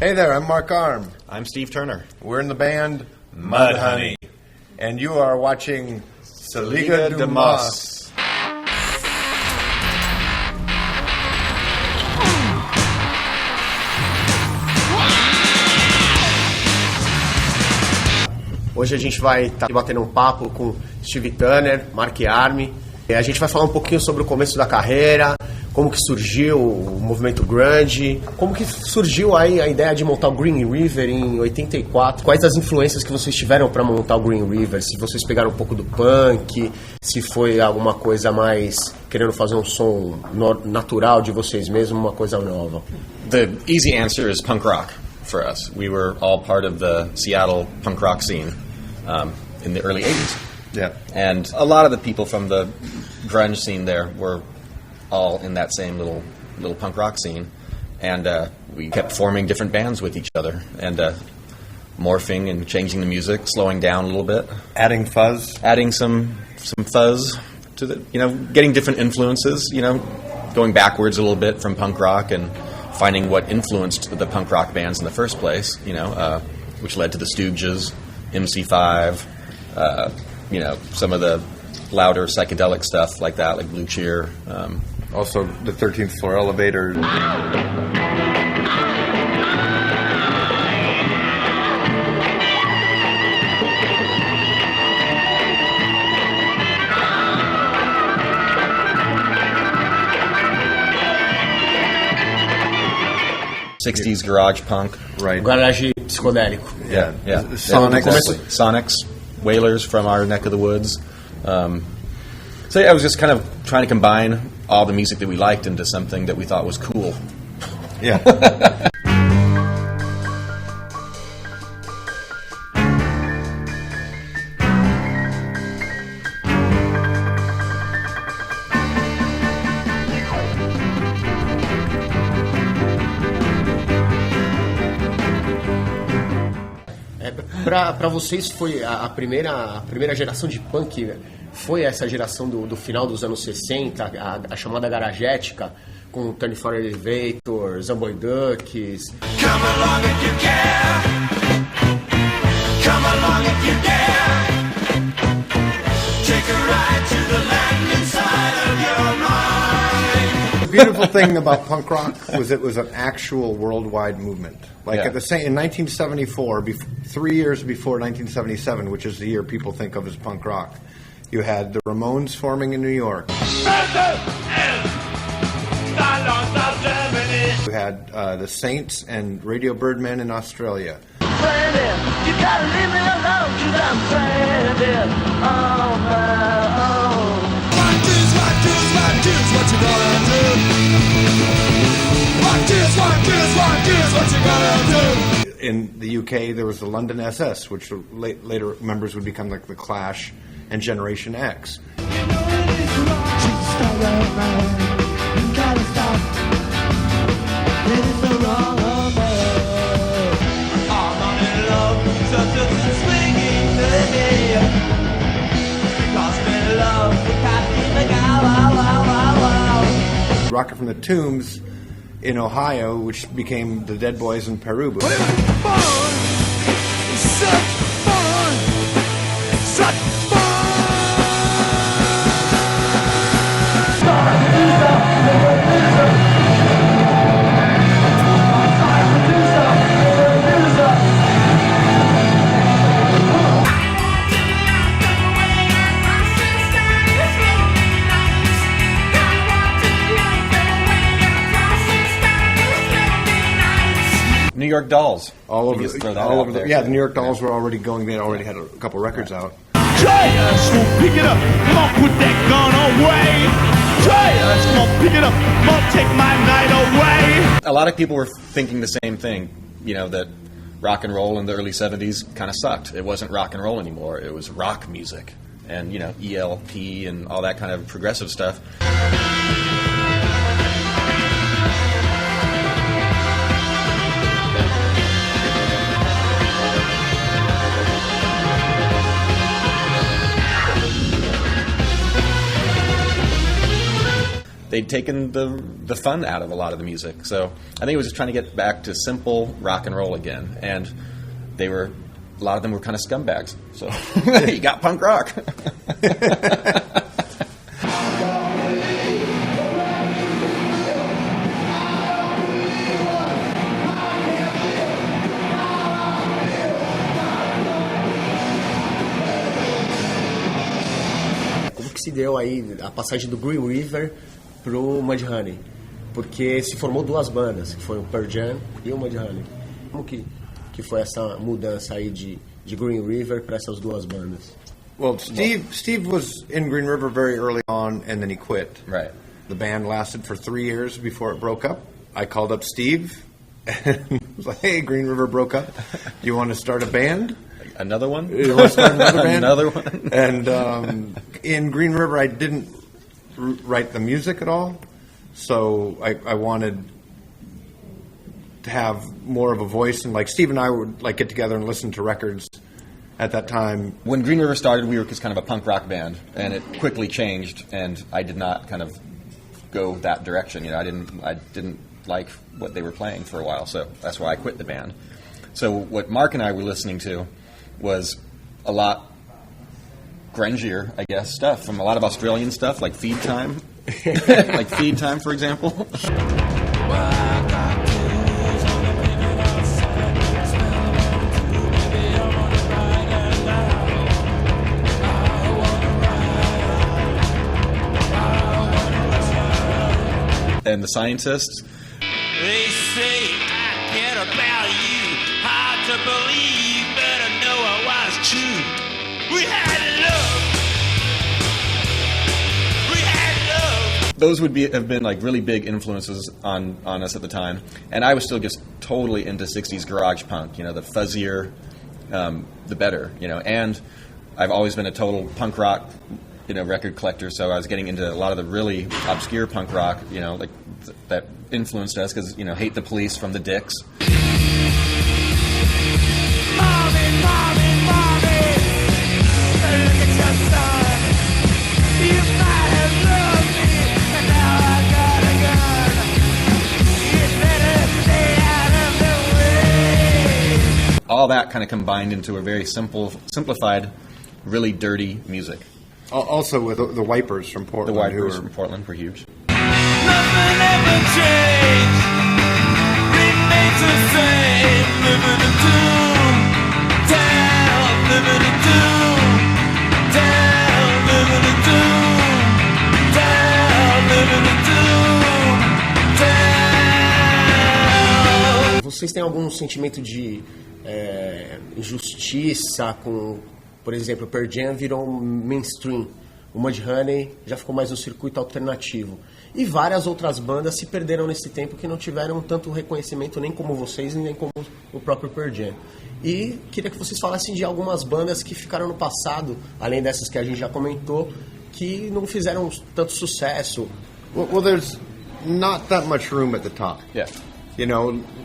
Hey there, I'm Mark Arm. I'm Steve Turner. We're in the band Mudhoney. And you are watching Liga No Mos. Hoje a gente vai estar batendo um papo com Steve Turner, Mark Arm. A gente vai falar um pouquinho sobre o começo da carreira, como que surgiu o movimento grunge, como que surgiu aí a ideia de montar o Green River em 84, quais as influências que vocês tiveram para montar o Green River, se vocês pegaram um pouco do punk, se foi alguma coisa mais querendo fazer um som natural de vocês mesmos, uma coisa nova. The easy answer is punk rock for us. We were all part of the Seattle punk rock scene in the early 80s. Yeah. And a lot of the people from the grunge scene there were all in that same little punk rock scene. And we kept forming different bands with each other and morphing and changing the music, slowing down a little bit. Adding fuzz. Adding some fuzz to the, getting different influences, going backwards a little bit from punk rock and finding what influenced the punk rock bands in the first place, which led to the Stooges, MC5, some of the louder psychedelic stuff like that, like Blue Cheer. Also the 13th Floor Elevator. '60s garage punk. Right. Garage psicodélico. Yeah. Sonics. Exactly. Sonics, Wailers from our neck of the woods. So I was just kind of trying to combine all the music that we liked into something that we thought was cool. Yeah. Para vocês foi a primeira geração de punk, foi essa geração do final dos anos 60, a chamada garagética, com 24 Elevator, Zomboid Ducks. Come along if you care. Come along if you dare. Take a ride to the land inside of your mind. The beautiful thing about punk rock was it was an actual worldwide movement. Like in 1974, 3 years before 1977, which is the year people think of as punk rock, you had the Ramones forming in New York. You had the Saints and Radio Birdmen in Australia. You gotta leave me alone 'cause I'm stranded on my own. What you gonna do? What you gonna do? In the UK, there was the London SS, which later members would become like the Clash and Generation X. Rocket from the Tombs in Ohio, which became the Dead Boys in Peru. But it was fun, such fun, such fun. New York Dolls. All over, the the New York Dolls were already going. They already had a couple records out. Try us, come on, pick it up. Come on, put that gun away. Try us, come on, pick it up. Come on, take my night away. A lot of people were thinking the same thing, that rock and roll in the early 70s kind of sucked. It wasn't rock and roll anymore. It was rock music and, ELP and all that kind of progressive stuff. they'd taken the fun out of a lot of the music. So I think it was just trying to get back to simple rock and roll again. And a lot of them were kind of scumbags. So you got punk rock. Se deu aí a passagem do Green River pro Mudhoney, porque se formou duas bandas, que foi o Pearl Jam e o Mudhoney. Como que foi essa mudança aí de Green River para essas duas bandas? Well, Steve was in Green River very early on, and then he quit. Right. The band lasted for 3 years before it broke up. I called up Steve and was like, "Hey, Green River broke up. Do you want to start a band?" Another one? You want to start another band? Another one. And in Green River, I didn't write the music at all, so I wanted to have more of a voice. And like Steve and I would like get together and listen to records at that time. When Green River started, we were just kind of a punk rock band, and it quickly changed. And I did not kind of go that direction. You know, I didn't like what they were playing for a while, so that's why I quit the band. So what Mark and I were listening to was a lot grungier, I guess, stuff from a lot of Australian stuff, like Feed Time, like Feed Time, for example. And the Scientists. They say I get about you, hard to believe, but I know I was true. We had love. Those would have been like really big influences on us at the time, and I was still just totally into '60s garage punk. You know, the fuzzier, the better. You know, and I've always been a total punk rock, record collector. So I was getting into a lot of the really obscure punk rock. You know, like that influenced us because Hate the Police from the Dicks. All that kind of combined into a very simplified, really dirty music. Also with the Wipers from Portland. The Wipers from Portland were huge. Nothing ever changed, remains the same, living in doom, down, living in doom, down, living in doom, down, living in doom, down. Vocês têm algum sentimento de injustiça com, por exemplo, o Pearl Jam virou mainstream, o Mudhoney já ficou mais no circuito alternativo. E várias outras bandas se perderam nesse tempo que não tiveram tanto reconhecimento nem como vocês, nem como o próprio Pearl Jam. E queria que vocês falassem de algumas bandas que ficaram no passado, além dessas que a gente já comentou, que não fizeram tanto sucesso. Well, there's not that much room at the top. Yeah.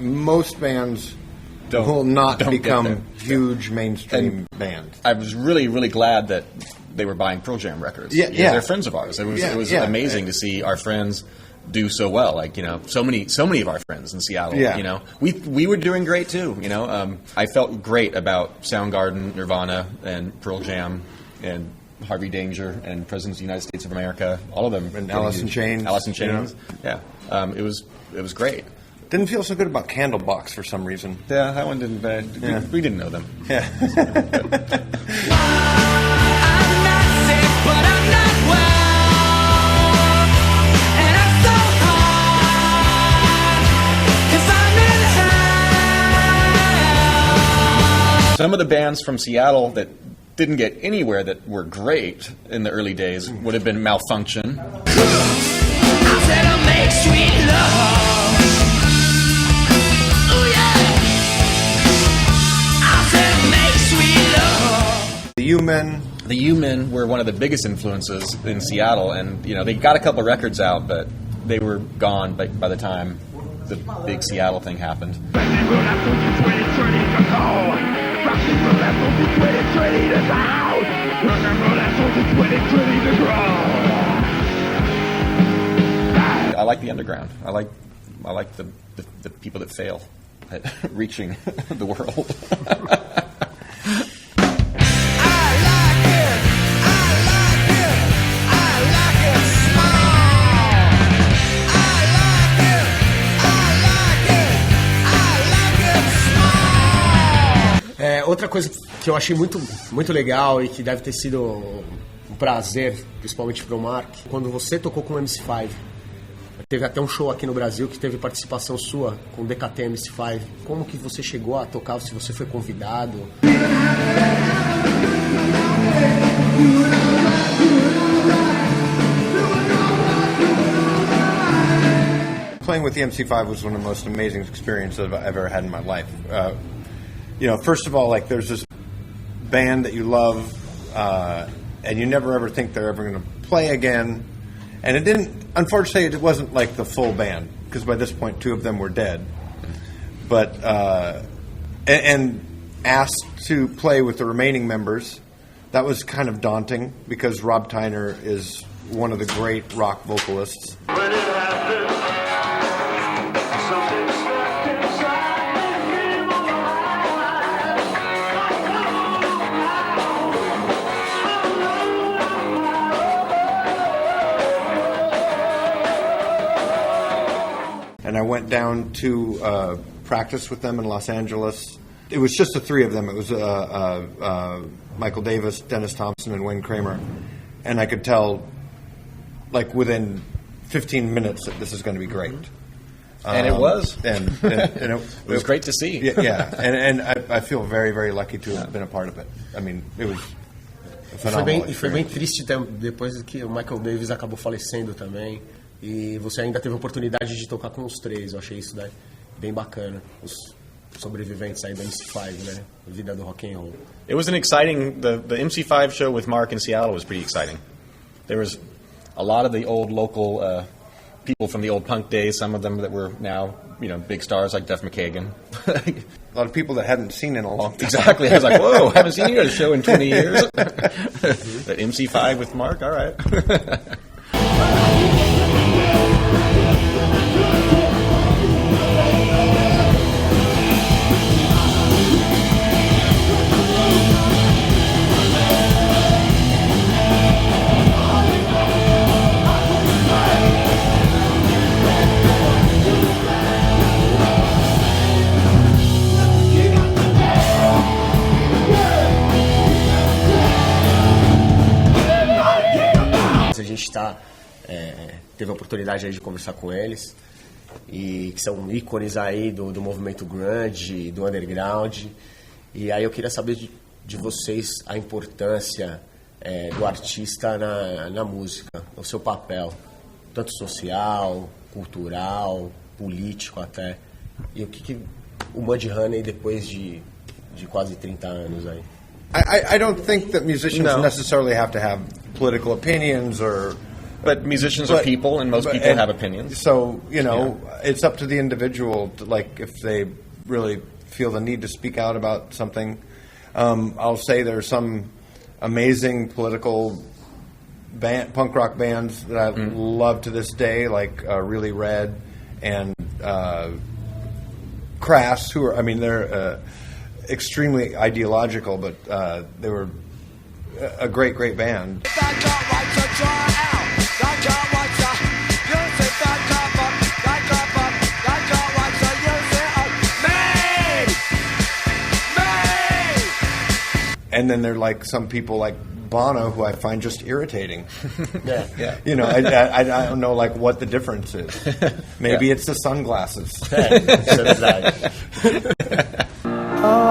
Most bands will not become huge mainstream bands. I was really, really glad that they were buying Pearl Jam records. Yeah. They're friends of ours. It was amazing to see our friends do so well. Like, so many of our friends in Seattle. Yeah. We were doing great too. I felt great about Soundgarden, Nirvana, and Pearl Jam, and Harvey Danger, and Presidents of the United States of America. All of them. And Alice in Chains. Alice in Chains. Yeah. It was great. Didn't feel so good about Candlebox for some reason. Yeah, that one didn't. We didn't know them. Yeah. Some of the bands from Seattle that didn't get anywhere that were great in the early days would have been Malfunction. I said I'll make sweet love. The U-Men were one of the biggest influences in Seattle, and they got a couple records out, but they were gone by the time the big Seattle thing happened. like the underground. I like the people that fail at reaching the world. Outra coisa que eu achei muito, muito legal e que deve ter sido um prazer, principalmente pro Mark, quando você tocou com o MC5. Teve até um show aqui no Brasil que teve participação sua com o DKT MC5. Como que você chegou a tocar, se você foi convidado? Playing with the MC5 was one of the most amazing experiences I've ever had in my life. First of all, like there's this band that you love, and you never ever think they're ever going to play again. And it didn't, unfortunately, it wasn't like the full band, because by this point, 2 of them were dead. But, and asked to play with the remaining members, that was kind of daunting, because Rob Tyner is one of the great rock vocalists. When it happens, something stuck inside me And I went down to practice with them in Los Angeles. It was just the 3 of them. It was Michael Davis, Dennis Thompson, and Wayne Kramer. And I could tell, like, within 15 minutes that this is going to be great. And it was. And it was great to see. Yeah. And I feel very, very lucky to have been a part of it. I mean, it was phenomenal. Foi bem triste depois que o Michael Davis acabou falecendo também. E você ainda teve a oportunidade de tocar com os 3. Eu achei isso daí bem bacana. Os sobreviventes aí do MC5, né? A vida do rock and roll. It was an exciting. The MC5 show with Mark in Seattle was pretty exciting. There was a lot of the old local people from the old punk days. Some of them that were now, big stars like Duff McKagan. A lot of people that hadn't seen in a long time. Exactly. I was like, whoa, haven't seen you at a show in 20 years. That MC5 with Mark. All right. A gente teve a oportunidade aí de conversar com eles, e que são ícones aí do movimento grunge, do underground. E aí eu queria saber de vocês a importância do artista na música, o seu papel, tanto social, cultural, político até. E o que o Mudhoney depois de quase 30 anos aí? I don't think that musicians necessarily have to have political opinions But musicians are people, and most people have opinions. So, it's up to the individual to, like, if they really feel the need to speak out about something. I'll say there are some amazing political punk rock bands that I love to this day, like Really Red and Crass, who are, they're extremely ideological, but they were a great, great band. And then there are like some people like Bono, who I find just irritating. Yeah. I don't know like what the difference is. Maybe it's the sunglasses. Ave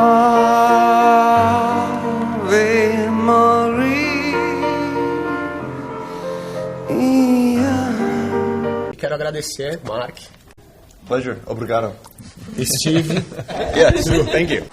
Maria. Quero agradecer, Mark. Pleasure. Obrigado. Steve. Yes, thank you.